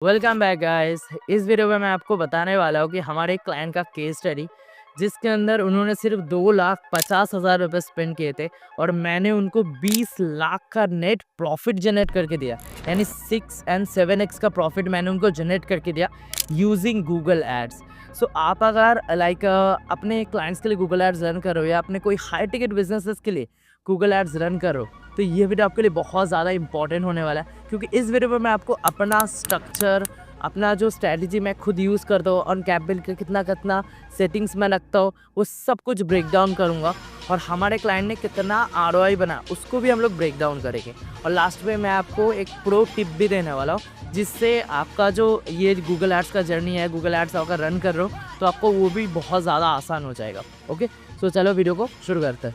Welcome back guys. इस video में मैं आपको बताने वाला हूँ कि हमारे एक क्लाइंट का केस स्टडी जिसके अंदर उन्होंने सिर्फ 2,50,000 रुपये स्पेंड किए थे और मैंने उनको 20 लाख का नेट प्रॉफिट जनरेट करके दिया। यानी 6 and 7x का प्रॉफिट मैंने उनको जनरेट करके दिया यूजिंग गूगल एड्स। सो आप अगर अपने क्लाइंट्स के लिए गूगल एड्स रन करो या अपने कोई हाई टिकट बिजनेसेस के लिए गूगल एड्स रन करो तो ये वीडियो आपके लिए बहुत ज़्यादा इंपॉर्टेंट होने वाला है, क्योंकि इस वीडियो में मैं आपको अपना स्ट्रक्चर, अपना जो स्ट्रैटेजी मैं खुद यूज़ करता हूँ, ऑन कैपिटल का कितना कितना सेटिंग्स में रखता हूँ, वो सब कुछ ब्रेक डाउन करूँगा। और हमारे क्लाइंट ने कितना आरओआई बना उसको भी हम लोग ब्रेक डाउन करेंगे। और लास्ट में मैं आपको एक प्रो टिप भी देने वाला हूँ, जिससे आपका जो ये गूगल एड्स का जर्नी है, गूगल एड्स अगर रन कर रहे हो तो आपको वो भी बहुत ज़्यादा आसान हो जाएगा। ओके, सो चलो वीडियो को शुरू करते हैं।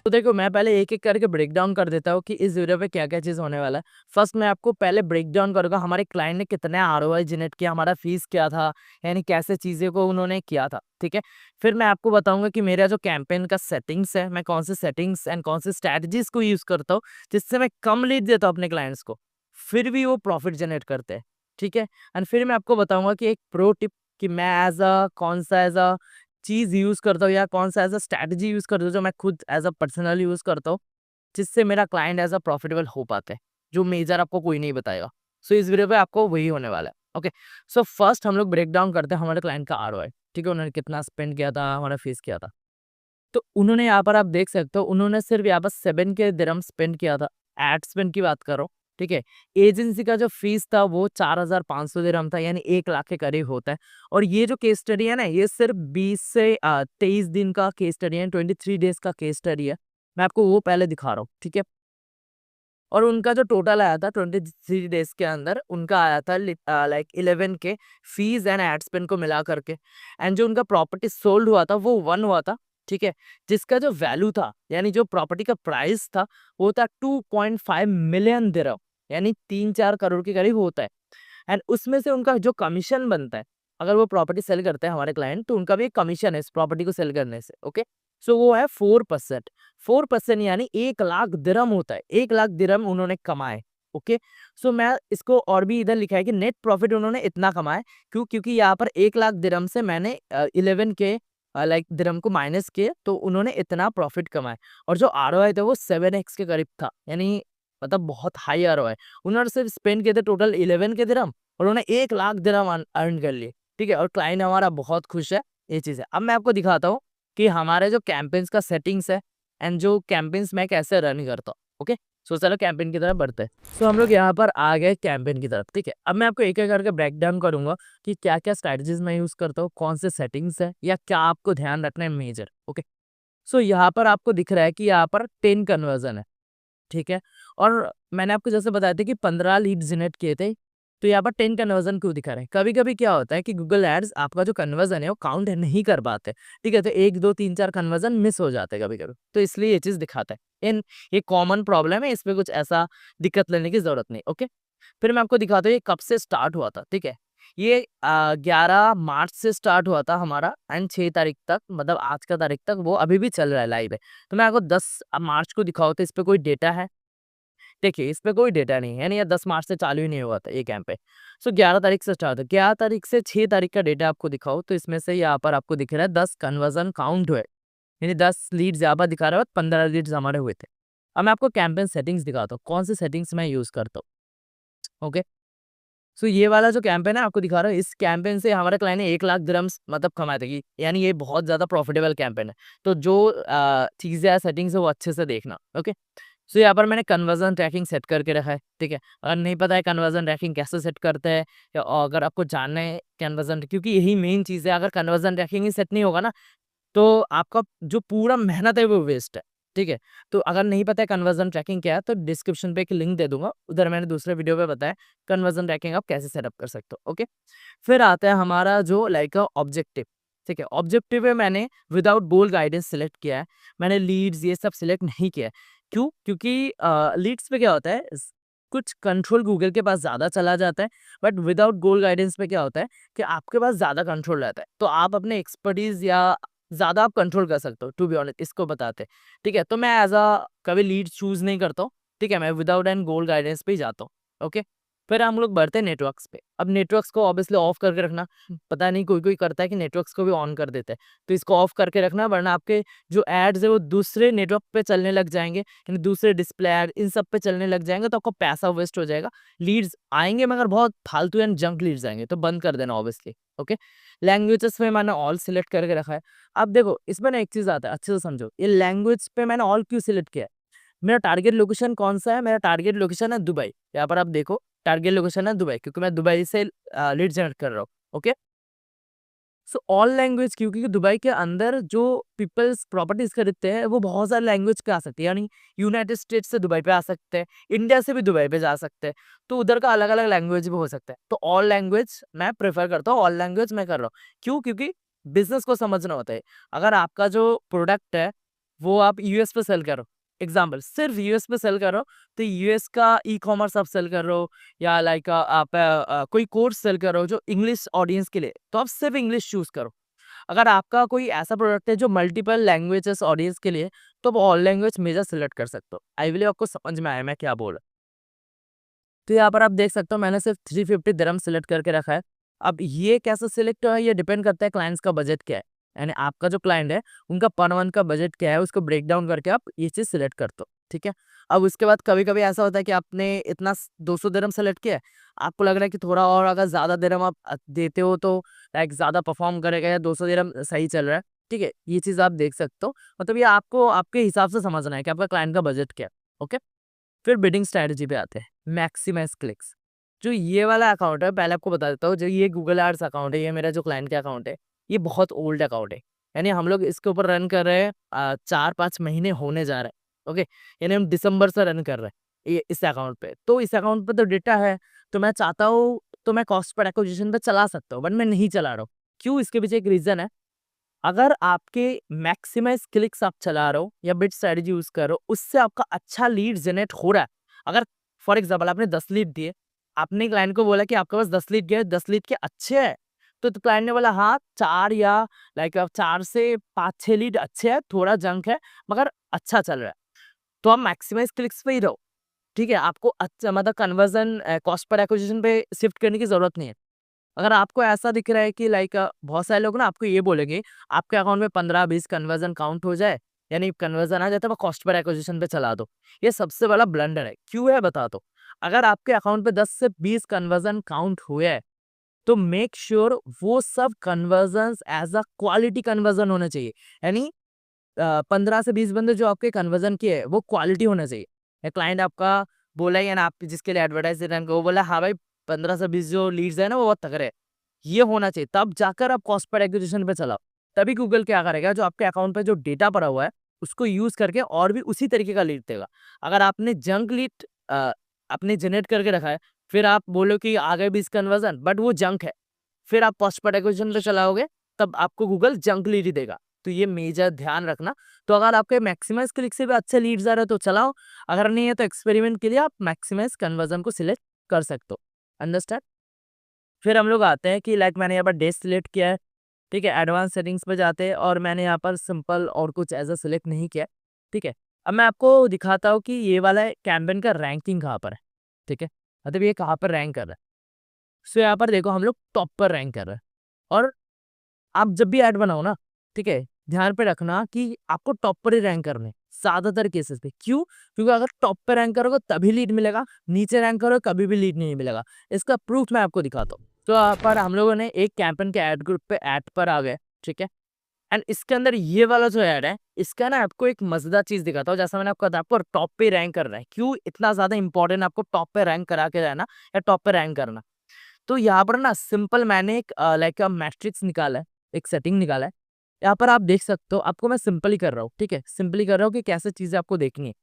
तो देखो, मैं पहले एक-एक करके ब्रेक डाउन कर देता हूँ कि इस वीडियो पे क्या-क्या चीज़ होने वाला है। फर्स्ट मैं आपको पहले ब्रेक डाउन करूँगा हमारे क्लाइंट ने कितने आरओआई जनरेट किया, हमारा फीस क्या था, यानी कैसे चीज़ें को उन्होंने किया था, ठीक है? फिर मैं आपको बताऊँगा कि मेरा जो कैंपेन का सेटिंग्स है, मैं कौन से सेटिंग्स एंड कौन से स्ट्रैटेजीज़ को यूज़ करता हूँ, जिससे मैं कम लीड देता हूँ अपने क्लाइंट्स को, फिर भी वो प्रॉफिट जनरेट करते हैं, ठीक है? एंड फिर मैं आपको बताऊँगा कि एक प्रो टिप कि मैं कौन-सा एज़ अ चीज़ यूज़ करता हूँ या कौन-सा एज़ अ स्ट्रैटेजी यूज़ करता हूँ जो मैं खुद एज़ अ पर्सनल यूज़ करता हूँ, जिससे मेरा क्लाइंट एज़ अ प्रॉफिटेबल हो पाता है, जो मेजर आपको कोई नहीं बताएगा। सो इस वीडियो पे आपको वही होने वाला है। ओके, सो फर्स्ट हम लोग ब्रेक डाउन करते हैं हमारे क्लाइंट का आरओआई, ठीक है? उन्होंने कितना स्पेंड किया था, हमारा फीस क्या था। तो उन्होंने यहाँ पर आप देख सकते हो, उन्होंने सिर्फ यहाँ पर 7 के दिरहम स्पेंड किया था। एड स्पेंड की बात कर रहा हूँ, ठीक है? एजेंसी का जो फीस था वो 4,500 दिरहम था, यानी 1 लाख के करीब होता है। और ये जो केस स्टडी है ना, ये सिर्फ 20 से 23 दिन का केस स्टडी है, 23 डेज़ का केस स्टडी है। मैं आपको वो पहले दिखा रहा हूँ, ठीक है? और उनका जो टोटल आया था 23 डेज़ के अंदर उनका आया था लाइक 11 के फीस एंड एड स्पेंड को मिला करके। एंड जो उनका प्रॉपर्टी सोल्ड हुआ था वो 1 हुआ था, ठीक है? जिसका जो वैल्यू था, यानी जो प्रॉपर्टी का प्राइस था, वो था 2.5 मिलियन दिरहम, यानी 3-4 करोड़ के करीब होता है। एंड उसमें से उनका जो कमीशन बनता है, अगर वो प्रॉपर्टी सेल करते हैं हमारे क्लाइंट, तो उनका भी एक कमीशन है इस प्रॉपर्टी को सेल करने से। ओके, सो वो है 4%। 4% यानी 1 लाख दिरहम होता है, 1 लाख दिरहम उन्होंने कमाए। ओके, सो मैं इसको और भी इधर लिखा है कि नेट प्रॉफिट उन्होंने इतना कमाया। क्यों? क्योंकि यहाँ पर 1 लाख दिरहम से मैंने 11 के लाइक दिरहम को माइनस किए, तो उन्होंने इतना प्रॉफिट कमाया। और जो आरओआई था वो 7x के करीब था, यानी मतलब बहुत हाई आरओआई। उन्होंने सिर्फ स्पेंड किए थे टोटल 11 के दिरहम, और उन्होंने 1 लाख दिरहम अर्न कर लिए, ठीक है? और क्लाइंट हमारा बहुत खुश है, ये चीज़ है। अब मैं आपको दिखाता हूँ कि हमारे जो कैंपेन्स का सेटिंग्स है एंड जो कैंपेन्स मैं कैसे रन करता हूँ। ओके, सो चलो कैंपेन की तरफ बढ़ते हैं। सो हम लोग यहाँ पर आ गए कैंपेन की तरफ, ठीक है? अब मैं आपको एक-एक करके ब्रेक डाउन करूँगा कि क्या-क्या स्ट्रैटेजीज़ मैं यूज़ करता हूँ, कौन से सेटिंग्स है या क्या आपको ध्यान रखना है मेजर। ओके, सो यहाँ पर आपको दिख रहा है कि यहाँ पर 10 कन्वर्जन है, ठीक है? और मैंने आपको जैसे बताया था कि 15 लीड जनरेट किए थे, तो यहाँ पर 10 कन्वर्जन क्यों दिखा रहे हैं? कभी-कभी क्या होता है कि गूगल एड्स आपका जो कन्वर्जन है वो काउंट नहीं कर पाते, ठीक है? तो 1, 2, 3, 4 कन्वर्जन मिस हो जाते हैं कभी-कभी, तो इसलिए ये चीज़ दिखाता है। ये कॉमन प्रॉब्लम है, इसमें कुछ ऐसा दिक्कत लेने की ज़रूरत नहीं, ओके? फिर मैं आपको दिखाता हूँ ये कब से स्टार्ट हुआ था, ठीक है? ये 11 मार्च से स्टार्ट हुआ था हमारा एंड 6 तारीख तक, मतलब आज का तारीख तक वो अभी भी चल रहा है, लाइव है। तो मैं आपको 10 मार्च को दिखाऊँ तो इस पे कोई डेटा है? देखिए, इस पे कोई डेटा नहीं है, यानी ये 10 मार्च से चालू ही नहीं हुआ था ये कैंपेन। सो 11 तारीख से स्टार्ट है। 11 तारीख से 6 तारीख का डेटा आपको दिखाऊँ तो इसमें से यहाँ पर आपको दिख रहा है 10 कन्वर्जन काउंट हुए। यानी 10 लीड्स यहाँ पर दिखा रहा है और 15 लीड्स हमारे हुए थे। अब मैं आपको कैंपेन सेटिंग्स दिखाता हूँ, कौन सी सेटिंग्स मैं यूज़ करता हूँ। ओके, सो ये वाला जो कैंपेन है आपको दिखा रहा हूँ, इस कैंपेन से हमारे क्लाइंट ने 1 लाख दिरहम्स मतलब कमाए थे, यानी ये बहुत ज़्यादा प्रॉफिटेबल कैंपेन है। तो जो चीज़ें हैं, सेटिंग्स है, वो अच्छे से देखना। ओके, सो यहाँ पर मैंने कन्वर्जन ट्रैकिंग सेट करके रखा है, ठीक है? अगर नहीं पता है कन्वर्जन ट्रैकिंग कैसे सेट करते हैं, या अगर आपको जानना है कन्वर्जन, क्योंकि यही मेन चीज़ है, अगर कन्वर्जन ट्रैकिंग ही सेट नहीं होगा ना, तो आपका जो पूरा मेहनत है वो वेस्ट है, ठीक है? तो अगर नहीं पता है कन्वर्जन ट्रैकिंग क्या है, तो डिस्क्रिप्शन पे एक लिंक दे दूँगा, उधर मैंने दूसरे वीडियो पे बताया कन्वर्जन ट्रैकिंग आप कैसे सेटअप कर सकते हो, ओके? फिर आता है हमारा जो लाइक ऑब्जेक्टिव, ठीक है? ऑब्जेक्टिव में मैंने विदाउट गोल गाइडेंस सेलेक्ट किया है, मैंने लीड्स ये सब सेलेक्ट नहीं किया है। क्यों? क्योंकि लीड्स पे क्या होता है, कुछ कंट्रोल गूगल के पास ज़्यादा चला जाता है, बट विदाउट गोल गाइडेंस पे क्या होता है कि आपके पास ज़्यादा कंट्रोल रहता है। तो आप अपने एक्सपर्टीज़ या ज़्यादा आप कंट्रोल कर सकते हो, टू बी ऑनेस्ट इसको बताते। ठीक है? तो मैं कभी लीड चूज़ नहीं करता हूँ, ठीक है? मैं विदाउट एन गोल गाइडेंस पे ही जाता हूँ, ओके? फिर हम लोग बढ़ते हैं नेटवर्क्स पे। अब नेटवर्क्स को ऑब्वियसली ऑफ करके रखना, पता नहीं कोई-कोई करता है कि नेटवर्क्स को भी ऑन कर देता है। तो इसको ऑफ करके रखना, वरना आपके जो एड्स है वो दूसरे नेटवर्क पे चलने लग जाएँगे, यानी दूसरे डिस्प्ले ऐड इन सब पे चलने लग जाएँगे, तो आपका पैसा वेस्ट हो जाएगा। लीड्स आएँगे मगर बहुत फालतू एंड जंक लीड्स आएँगे, तो बंद कर देना ऑब्वियसली, ओके? लैंग्वेजेस में मैंने ऑल सिलेक्ट करके रखा है। अब देखो इसमें ना एक चीज़ आता है, अच्छे से समझो। ये लैंग्वेज पे मैंने ऑल क्यों सिलेक्ट किया है? मेरा टारगेट लोकेशन कौन-सा है? मेरा टारगेट लोकेशन है दुबई। यहाँ पर आप देखो टारगेट लोकेशन है दुबई, क्योंकि मैं दुबई से लीड जनरेट कर रहा हूँ, ओके? सो ऑल लैंग्वेज क्यों? क्योंकि दुबई के अंदर जो पीपल्स प्रॉपर्टीज़ खरीदते हैं, वो बहुत सारे लैंग्वेज के आ सकती है, यानी यूनाइटेड स्टेट्स से दुबई पे आ सकते हैं, इंडिया से भी दुबई पे जा सकते हैं, तो उधर का अलग-अलग लैंग्वेज भी हो सकता है। तो ऑल लैंग्वेज मैं प्रेफ़र करता हूँ, ऑल लैंग्वेज मैं कर रहा हूँ। क्यों? क्योंकि बिज़नेस को समझना होता है। अगर आपका जो प्रोडक्ट है, वो आप यूएस पे सेल कर रहे हो, एग्ज़ाम्पल सिर्फ़ यूएस पे सेल कर रहे हो, तो यूएस का ई-कॉमर्स आप सेल कर रहे हो, या लाइक आप कोई कोर्स सेल कर रहे हो जो इंग्लिश ऑडियंस के लिए, तो आप सिर्फ इंग्लिश चूज़ करो। अगर आपका कोई ऐसा प्रोडक्ट है जो मल्टीपल लैंग्वेजेस ऑडियंस के लिए, तो आप ऑल लैंग्वेज मेजर सिलेक्ट कर सकते हो। आई बिलीव आपको समझ में आया मैं क्या बोल रहा हूँ। तो यहाँ पर आप देख सकते हो मैंने सिर्फ 350 दिरहम सिलेक्ट करके रखा है। अब ये कैसे सिलेक्ट हुआ है, ये डिपेंड करता है क्लाइंट्स का बजट क्या है। यानी आपका जो क्लाइंट है, उनका पर मंथ का बजट क्या है, उसको ब्रेक डाउन करके आप ये चीज़ सिलेक्ट करते हो, ठीक है? अब उसके बाद कभी-कभी ऐसा होता है कि आपने इतना 200 दिरहम सेलेक्ट किया है, आपको लग रहा है कि थोड़ा और अगर ज़्यादा दिरहम आप देते हो तो लाइक ज़्यादा परफॉर्म करेगा, या 200 दिरहम सही चल रहा है, ठीक है? ये चीज़ आप देख सकते हो। मतलब ये आपको आपके हिसाब से समझना है कि आपका क्लाइंट का बजट क्या है, ओके? फिर बिडिंग स्ट्रैटेजी पे आते हैं, मैक्सिमाइज़ क्लिक्स। जो ये वाला अकाउंट है, पहले आपको बता देता हूँ, जो ये गूगल एड्स अकाउंट है, ये मेरा जो क्लाइंट का अकाउंट है, ये बहुत ओल्ड अकाउंट है। यानी हम लोग इसके ऊपर रन कर रहे हैं 4-5 महीने होने जा रहे हैं, ओके? यानी हम दिसंबर से रन कर रहे हैं ये इस अकाउंट पे। तो इस अकाउंट पे तो डेटा है, तो मैं चाहता हूँ तो मैं कॉस्ट पर एक्विजिशन पे चला सकता हूँ, बट मैं नहीं चला रहा हूँ। क्यों? इसके पीछे एक रीज़न है। अगर आपके मैक्सिमाइज़ क्लिक्स आप चला रहे हो या बिड स्ट्रैटेजी यूज़ कर रहे हो, उससे आपका अच्छा लीड जनरेट हो रहा है। अगर फॉर एग्ज़ाम्पल आपने 10 लीड दिए, आपने क्लाइंट को बोला कि आपके पास 10 लीड गए, 10 लीड के अच्छे हैं। तो क्लाइंट ने बोला हाँ, 4 या लाइक 4 से 5-6 लीड अच्छे हैं, थोड़ा जंक है, मगर अच्छा चल रहा है। तो आप मैक्सिमाइज़ क्लिक्स पे ही रहो, ठीक है? आपको अच्छा मतलब कन्वर्ज़न कॉस्ट पर एक्विजिशन पे शिफ्ट करने की ज़रूरत नहीं है। अगर आपको ऐसा दिख रहा है कि लाइक बहुत सारे लोग ना आपको ये बोलेंगे, आपके अकाउंट में 15-20 कन्वर्जन काउंट हो जाए, यानी कन्वर्जन आ जाए तो कॉस्ट पर एक्विजिशन पे चला दो। ये सबसे बड़ा ब्लंडर है। क्यों है बताता हूँ। अगर आपके अकाउंट पे 10 से 20 कन्वर्जन काउंट हुए हैं, तो मेक श्योर वो सब convergence as a quality conversion होने चाहिए। यानी 15 से 20 बंदे जो आपके कन्वर्जन किए हैं, वो क्वालिटी होना चाहिए। या क्लाइंट आपका बोला है या ना आप जिसके लिए एडवर्टाइज़ दे रहे हैं, वो बोला हाँ भाई 15 से 20 जो लीड्स है ना वो बहुत तगड़े हैं। ये होना चाहिए, तब जाकर आप कॉस्ट पर एक्विजिशन पे चलाओ। तभी गूगल क्या करेगा, जो आपके अकाउंट पे जो डेटा पड़ा हुआ है, उसको यूज़ करके और भी उसी तरीके का लीड देगा। अगर आपने जंक लीड आपने जनरेट करके रखा है, फिर आप बोलो कि आ गए 20 कन्वर्जन बट वो जंक है, फिर आप कॉस्ट पर एक्विजिशन पे चलाओगे, तब आपको गूगल जंक लीड ही देगा। तो ये मेजर ध्यान रखना। तो अगर आपके मैक्सिमाइज़ क्लिक से भी अच्छे लीड्स आ रहे हैं तो चलाओ, अगर नहीं है तो एक्सपेरिमेंट के लिए आप मैक्सिमाइज़ कन्वर्जन को सिलेक्ट कर सकते हो। अंडरस्टैंड? फिर हम लोग आते हैं कि लाइक मैंने यहाँ पर डे सिलेक्ट किया है, ठीक है? एडवांस सेटिंग्स पे जाते हैं और मैंने यहाँ पर सिंपल और कुछ ऐसा सिलेक्ट नहीं किया है, ठीक है? अब मैं आपको दिखाता हूँ कि ये वाला कैंपेन का रैंकिंग कहाँ पर है, ठीक है? मतलब ये कहाँ पर रैंक कर रहा है। सो यहाँ पर देखो हम लोग टॉप पर रैंक कर रहे हैं, और आप जब भी ऐड बनाओ ना, ठीक है? ध्यान पे रखना कि आपको टॉप पर ही रैंक करने हैं, ज़्यादातर केसेस पे। क्यों? क्योंकि अगर टॉप पे रैंक करोगे तभी लीड मिलेगा, नीचे रैंक करोगे कभी भी लीड नहीं मिलेगा। इसका प्रूफ मैं आपको दिखाता हूँ। तो यहाँ पर हम लोगों ने एक कैंपेन के ऐड ग्रुप पे ऐड पर आ गए, ठीक है? एंड इसके अंदर ये वाला जो ऐड है, इसका ना आपको एक मज़ेदार चीज़ दिखाता हूँ। जैसा मैंने आपको बताया, आपको टॉप पे रैंक करना है। क्यों इतना ज़्यादा इंपॉर्टेंट आपको टॉप पे रैंक करा के रहना या टॉप पे रैंक करना? तो यहाँ पर ना सिंपल मैंने एक लाइक मैट्रिक्स निकाला है, एक सेटिंग निकाला है। यहाँ पर आप देख सकते हो, आपको मैं सिंपल ही कर रहा हूँ, ठीक है? सिंपल ही कर रहा हूँ कि कैसे चीज़ें आपको देखनी है।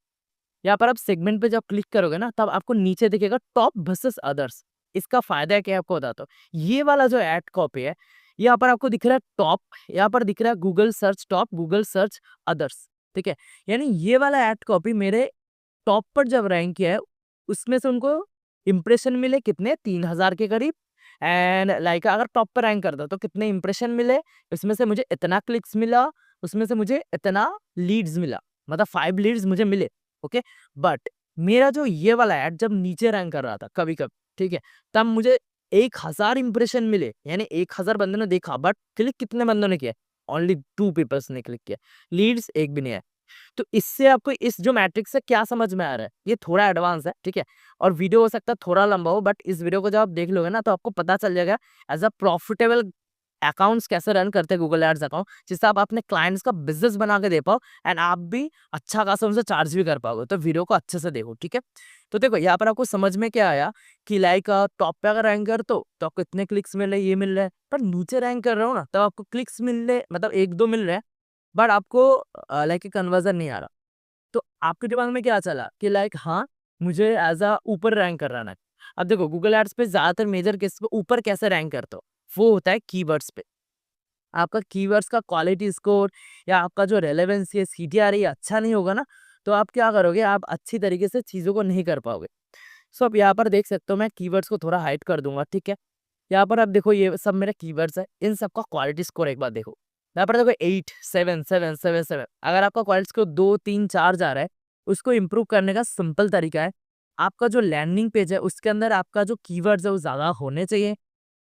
यहाँ पर आप सेगमेंट पे जब क्लिक करोगे ना, तब आपको नीचे दिखेगा टॉप वर्सेस अदर्स। इसका फ़ायदा क्या है आपको बताता हूँ। ये वाला जो ऐड कॉपी है, यहाँ पर आपको दिख रहा है टॉप, यहाँ पर दिख रहा है Google search top, Google search others, ठीक है? यानी ये वाला ऐड कॉपी मेरे टॉप पर जब रैंक किया है, उसमें से उनको इंप्रेशन मिले कितने 3000 के करीब, एंड लाइक अगर टॉप पे रैंक करता तो कितने इंप्रेशन मिले, उसमें से मुझे इतना क्लिक्स मिला, उसमें से मुझे इतना लीड्स मिला, मतलब 5 लीड्स मुझे मिले। ओके, बट मेरा जो ये वाला ऐड जब नीचे रैंक कर रहा था कभी कभी, ठीक है, तब मुझे 1000 इंप्रेशन मिले, यानी 1000 बंदों ने देखा, बट क्लिक कितने बंदों ने किया? ओनली 2 पीपल्स ने क्लिक किया, लीड्स एक भी नहीं है। तो इससे आपको इस जो मैट्रिक्स है क्या समझ में आ रहा है? ये थोड़ा एडवांस है, ठीक है, और वीडियो हो सकता है थोड़ा लंबा हो, बट इस वीडियो को जब आप देख लोगे ना तो आपको पता चल जाएगा एज अ प्रॉफिटेबल अकाउंट्स कैसे रन करते हैं गूगल एड्स अकाउंट, जिससे आप अपने क्लाइंट्स का बिजनेस बना के दे पाओ एंड आप भी अच्छा खासा उनसे चार्ज भी कर पाओगे। तो वीडियो को अच्छे से देखो, ठीक है। तो देखो यहाँ पर आपको समझ में क्या आया कि लाइक टॉप पे अगर रैंक करते हो तो आपको इतने क्लिक्स मिल रहे, ये मिल रहा है, पर नीचे रैंक कर रहे हो ना तब आपको क्लिक्स मिल रहे, मतलब 1-2 मिल रहे हैं, बट आपको लाइक कन्वर्जन नहीं आ रहा। तो आपके दिमाग में क्या चला कि लाइक हाँ, मुझे एज अ ऊपर रैंक करना है। अब देखो गूगल एड्स पे ज्यादातर मेजर केस पे ऊपर कैसे रैंक करते हो, वो होता है कीवर्ड्स पे। आपका कीवर्ड्स का क्वालिटी स्कोर या आपका जो रेलेवेंसी है, सीटीआर ये अच्छा नहीं होगा ना, तो आप क्या करोगे, आप अच्छी तरीके से चीज़ों को नहीं कर पाओगे। सो अब यहाँ पर देख सकते हो, मैं कीवर्ड्स को थोड़ा हाइड कर दूंगा, ठीक है। यहाँ पर आप देखो ये सब मेरे कीवर्ड्स है, इन सबका क्वालिटी स्कोर एक बार देखो। यहाँ पर देखो 8, 7, 7, 7, 7। अगर आपका क्वालिटी स्कोर 2, 3, 4 जा रहा है, उसको इम्प्रूव करने का सिंपल तरीका है, आपका जो लैंडिंग पेज है उसके अंदर आपका जो कीवर्ड्स है वो ज़्यादा होने चाहिए।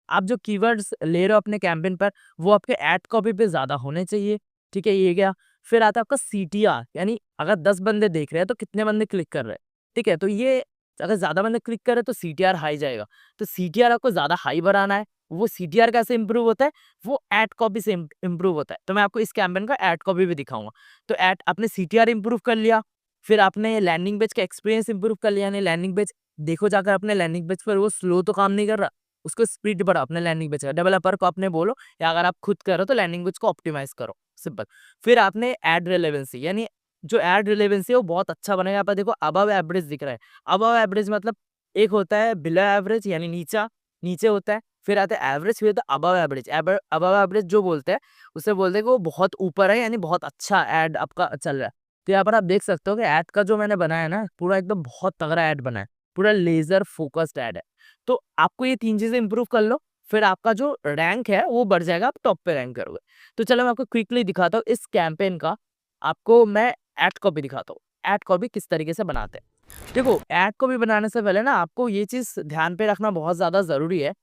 आप जो कीवर्ड्स ले रहे हो अपने कैंपेन पर, वो आपके एड कॉपी पे ज़्यादा होने चाहिए, ठीक है, ये गया। फिर आता है आपका सीटीआर, यानी अगर 10 बंदे देख रहे हैं तो कितने बंदे क्लिक कर रहे हैं, ठीक है। तो ये अगर ज़्यादा बंदे क्लिक कर रहे हैं तो सीटीआर हाई जाएगा। तो सीटीआर आपको ज़्यादा हाई बनाना है। वो सीटीआर कैसे इंप्रूव होता है? वो एड कॉपी से इंप्रूव होता है। तो मैं आपको इस कैंपेन का एड कॉपी भी दिखाऊंगा। तो एड आपने सीटीआर इंप्रूव कर लिया, फिर आपने लैंडिंग पेज का एक्सपीरियंस इंप्रूव कर लिया, यानी लैंडिंग पेज देखो जाकर अपने लैंडिंग पेज पर वो स्लो तो काम नहीं कर रहा, उसको स्पीड बढ़ाओ अपने लैंडिंग पेज का। डेवलपर को आपने बोलो, या अगर आप खुद करो तो लैंडिंग पेज को ऑप्टिमाइज करो, सिंपल। फिर आपने एड रिलेवेंसी, यानी जो एड रिलेवेंसी है वो बहुत अच्छा बनेगा। यहाँ पर देखो अबव एवरेज दिख रहा है। अबव एवरेज मतलब एक होता है बिलो एवरेज, यानी नीचा नीचे होता है, फिर आता है एवरेज, फिर आता है अबव एवरेज। अबव एवरेज जो बोलते हैं उसे बोलते हैं कि वो बहुत ऊपर है, यानी बहुत अच्छा एड आपका चल रहा है। तो यहाँ पर आप देख सकते हो कि एड का जो मैंने बनाया ना, पूरा एकदम बहुत तगड़ा एड बना है, पूरा लेजर फोकस्ड एड है। तो आपको ये 3 चीजें इंप्रूव कर लो, फिर आपका जो रैंक है वो बढ़ जाएगा, आप टॉप पे रैंक करोगे। तो चलो मैं आपको क्विकली दिखाता हूँ इस कैंपेन का, आपको मैं एड कॉपी दिखाता हूँ, एड कॉपी किस तरीके से बनाते हैं। देखो ऐड को भी बनाने से पहले ना आपको ये चीज ध्यान पे रखना बहुत ज्यादा जरूरी है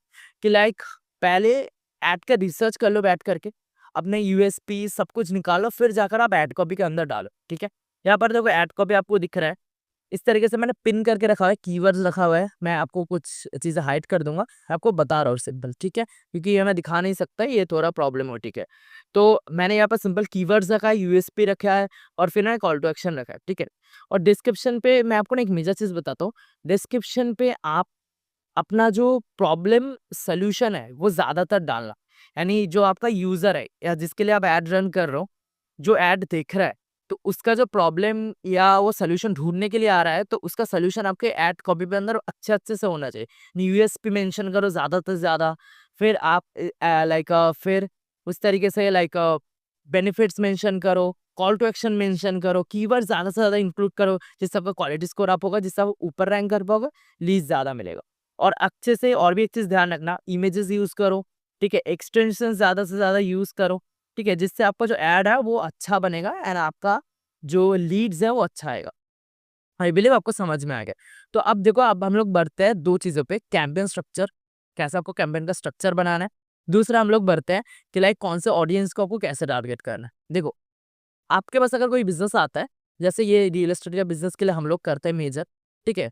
कि लाइक पहले ऐड का रिसर्च कर लो बैठ करके, अपने यूएसपी सब कुछ निकालो, फिर जाकर आप ऐड कॉपी के अंदर डालो, ठीक है। यहाँ पर देखो ऐड कॉपी आपको दिख रहा है, इस तरीके से मैंने पिन करके रखा हुआ है, कीवर्ड्स रखा हुआ है। मैं आपको कुछ चीजें हाइड कर दूंगा, मैं आपको बता रहा हूँ सिंपल, ठीक है, क्योंकि ये मैं दिखा नहीं सकता, ये थोड़ा प्रॉब्लमेटिक है। तो मैंने यहाँ पर सिंपल कीवर्ड्स रखा है, यूएसपी रखा है, और फिर ना कॉल टू एक्शन रखा है, ठीक है। और डिस्क्रिप्शन पे मैं आपको ना एक मेजर चीज बताता हूँ, डिस्क्रिप्शन पे आप अपना जो प्रॉब्लम सॉल्यूशन है वो ज्यादातर डालना, यानी जो आपका यूजर है या जिसके लिए आप ऐड रन कर रहे हो, जो ऐड देख रहा है, तो उसका जो प्रॉब्लम या वो सोल्यूशन ढूंढने के लिए आ रहा है, तो उसका सोल्यूशन आपके ऐड कॉपी पे अंदर अच्छे अच्छे से होना चाहिए। यूएसपी मेंशन करो ज्यादा से ज्यादा, फिर आप लाइक फिर उस तरीके से लाइक बेनिफिट्स मेंशन करो, कॉल टू एक्शन मेंशन करो, कीवर्ड ज्यादा से ज्यादा इंक्लूड करो, जिससे आपका क्वालिटी स्कोर अप होगा, जिससे आप ऊपर रैंक कर पाओगे, लीज ज्यादा मिलेगा। और अच्छे से और भी एक चीज ध्यान रखना, इमेजेस यूज करो, ठीक है, एक्सटेंशन ज्यादा से ज्यादा यूज करो, ठीक है, जिससे आपका जो ऐड है वो अच्छा बनेगा एंड आपका जो लीड्स है वो अच्छा आएगा। आई बिलीव आपको समझ में आ गया। तो अब देखो, अब हम लोग बढ़ते हैं 2 चीजों पे, कैंपेन स्ट्रक्चर, कैसे आपको कैंपेन का स्ट्रक्चर बनाना है। दूसरा हम लोग बढ़ते हैं कि लाइक कौन से ऑडियंस को आपको कैसे टारगेट करना है। देखो आपके पास अगर कोई बिजनेस आता है, जैसे ये रियल एस्टेट का बिजनेस के लिए हम लोग करते हैं मेजर, ठीक है,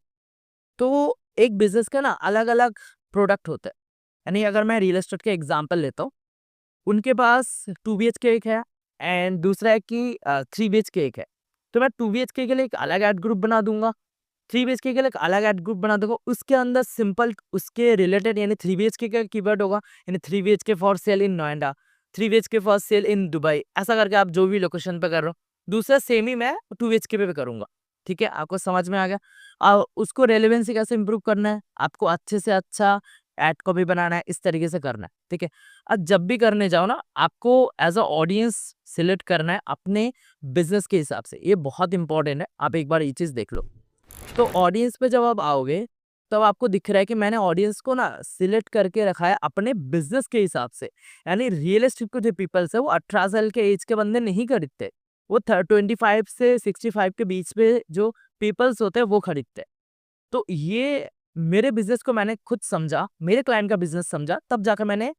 तो एक बिजनेस का ना अलग अलग प्रोडक्ट होता है। यानी अगर मैं रियल एस्टेट के एग्जाम्पल लेता हूँ, उनके पास 2 बीएचके एक है एंड दूसरा है कि 3 बीएचके एक है। तो मैं 2 बीएचके के लिए एक अलग एड ग्रुप बना दूंगा, 3 बीएचके के लिए एक अलग एड ग्रुप बना दूंगा। उसके अंदर सिंपल उसके रिलेटेड, यानी 3 बीएचके का कीवर्ड होगा, यानी 3 BHK for sale in Noida, 3 BHK for sale in Dubai, ऐसा करके आप जो भी लोकेशन पे कर रहे हो, दूसरा सेम ही मैं 2 बीएचके पे करूंगा, ठीक है। आपको समझ में आ गया। उसको रेलेवेंसी कैसे इंप्रूव करना है, आपको अच्छे से अच्छा एड को भी बनाना है, इस तरीके से करना है, ठीक है। अब जब भी करने जाओ ना, आपको एज अ ऑडियंस सिलेक्ट करना है अपने बिजनेस के हिसाब से, ये बहुत इंपॉर्टेंट है। आप एक बार ये चीज देख लो। तो ऑडियंस पे जब आप आओगे, तब आपको दिख रहा है कि मैंने ऑडियंस को ना सिलेक्ट करके रखा है अपने बिजनेस के हिसाब से। यानी रियलिस्टिक जो पीपल्स है वो 18 साल के एज के बंदे नहीं खरीदते, वो 25 से 65 के बीच में जो पीपल्स होते हैं वो खरीदते हैं। तो ये मेरे बिजनेस को मैंने खुद समझा, मेरे क्लाइंट का बिजनेस समझा, तब जाकर मैंने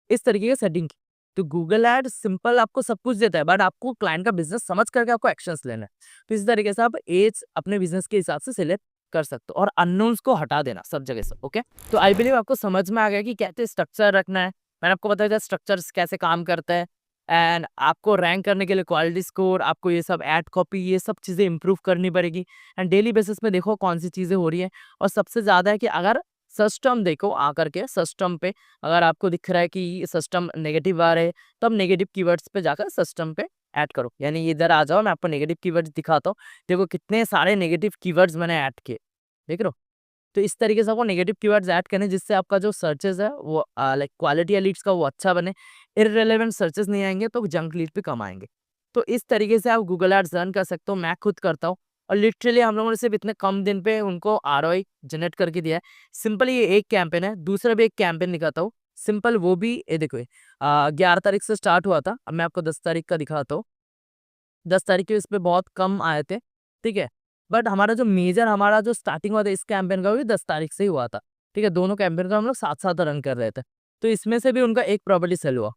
इस तरीके की सेटिंग की। तो गूगल एड सिंपल आपको सब कुछ देता है, बट आपको क्लाइंट का बिजनेस समझ करके आपको एक्शंस लेना है। तो इस तरीके से आप एज अपने बिजनेस के हिसाब से सिलेक्ट कर सकते हो और अननोन्स को हटा देना सब जगह से। ओके, तो आई बिलीव आपको समझ में आ गया कि कैसे स्ट्रक्चर रखना है। मैंने आपको बताया था स्ट्रक्चर्स कैसे काम करता है, एंड आपको रैंक करने के लिए क्वालिटी स्कोर, आपको ये सब एड कॉपी, ये सब चीज़ें इंप्रूव करनी पड़ेगी। एंड डेली बेसिस पे देखो कौन सी चीज़ें हो रही है। और सबसे ज़्यादा है कि अगर सिस्टम देखो आकर के सिस्टम पे, अगर आपको दिख रहा है कि सिस्टम नेगेटिव आ रहे हैं, तब नेगेटिव कीवर्ड्स पे जाकर सिस्टम पे ऐड करो। यानी इधर आ जाओ, मैं आपको नेगेटिव कीवर्ड्स दिखाता हूँ। देखो कितने सारे नेगेटिव कीवर्ड्स मैंने ऐड किए, देख रहे हो। तो इस तरीके से आपको नेगेटिव कीवर्ड्स ऐड करने, जिससे आपका जो सर्चेस है वो लाइक क्वालिटी या लीड्स का वो अच्छा बने। इररिलेवेंट सर्चेस नहीं आएंगे तो जंक लीड पे कम आएंगे। तो इस तरीके से आप गूगल एड्स रन कर सकते हो। मैं खुद करता हूँ और लिटरली हम लोगों ने सिर्फ इतने कम दिन पे उनको आरओआई जनरेट करके दिया है। सिंपल ये एक कैंपेन है, दूसरा भी एक कैंपेन दिखाता हूँ। सिंपल वो भी ये देखो, 11 तारीख से स्टार्ट हुआ था। अब मैं आपको 10 तारीख का दिखाता हूँ। 10 तारीख के इस पे बहुत कम आए थे, ठीक है। बट हमारा जो मेजर हमारा जो स्टार्टिंग हुआ था इस कैंपेन का, वो भी 10 तारीख से ही हुआ था, ठीक है। दोनों कैंपेन का हम लोग साथ-साथ रन कर रहे थे। तो इसमें से भी उनका एक प्रॉपर्टी सेल हुआ,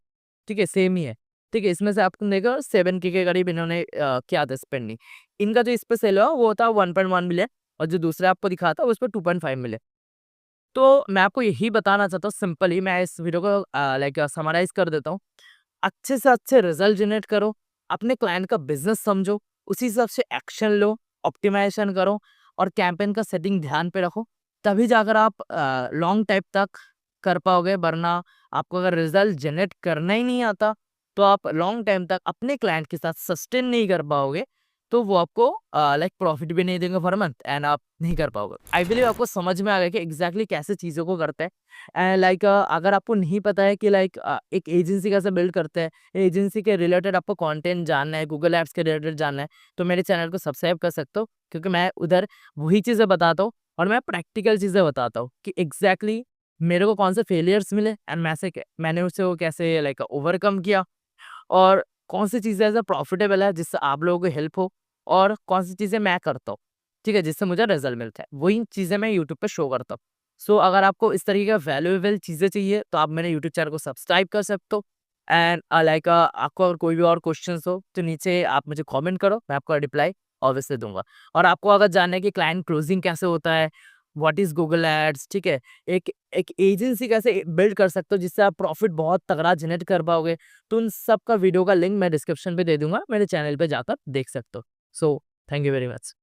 ठीक है, सेम ही है, ठीक है। इसमें से आपको देखो 7K के करीब इन्होंने किया था स्पेंडिंग। इनका जो इस पे सेल हुआ वो था 1.1 मिलियन, और जो दूसरा आपको दिखा था उस पे 2.5 मिलियन। तो मैं आपको यही बताना चाहता हूँ सिंपली, मैं इस वीडियो को लाइक समराइज़ कर देता हूँ। अच्छे से अच्छे रिजल्ट जनरेट करो, अपने क्लाइंट का बिज़नेस समझो, उसी हिसाब से एक्शन लो, ऑप्टिमाइज़ेशन करो और कैंपेन का सेटिंग ध्यान पे रखो। तभी जाकर आप लॉन्ग टाइम तक कर पाओगे, वरना आपको अगर रिजल्ट जनरेट करना ही नहीं आता, तो आप लॉन्ग टाइम तक अपने क्लाइंट के साथ सस्टेन नहीं कर पाओगे। तो वो आपको लाइक प्रॉफिट भी नहीं देंगे पर मंथ, एंड आप नहीं कर पाओगे। आई बिलीव आपको समझ में आ गया कि एग्जैक्टली कैसे चीज़ों को करते हैं। एंड लाइक अगर आपको नहीं पता है कि लाइक एक एजेंसी कैसे बिल्ड करते हैं, एजेंसी के रिलेटेड आपको कंटेंट जानना है, गूगल एप्स के रिलेटेड जानना है, तो मेरे चैनल को सब्सक्राइब कर सकते हो, क्योंकि मैं उधर वही चीज़ें बताता हूँ और मैं प्रैक्टिकल चीज़ें बताता हूँ कि एग्जैक्टली मेरे को कौन से फेलियर्स मिले एंड मैंने उससे वो कैसे लाइक ओवरकम किया, और कौन सी चीज़ें ऐसा प्रॉफिटेबल है जिससे आप लोगों को हेल्प हो, और कौन सी चीज़ें मैं करता हूँ, ठीक है, जिससे मुझे रिजल्ट मिलता है। वही चीज़ें मैं यूट्यूब पे शो करता हूँ। सो अगर आपको इस तरीके का वैल्यूएबल चीज़ें चाहिए तो आप मेरे यूट्यूब चैनल को सब्सक्राइब कर सकते हो। एंड लाइक आपको अगर कोई भी और क्वेश्चंस हो तो नीचे आप मुझे कमेंट करो, मैं आपको रिप्लाई ऑब्वियसली दूंगा। और आपको अगर जानना है कि क्लाइंट क्लोजिंग कैसे होता है, व्हाट इज गूगल एड्स, ठीक है, एक एक एजेंसी कैसे बिल्ड कर सकते हो जिससे आप प्रॉफिट बहुत तगड़ा जनरेट कर पाओगे, तो उन सब का वीडियो का लिंक मैं डिस्क्रिप्शन पे दे दूंगा, मेरे चैनल पे जाकर देख सकते हो। So thank you very much.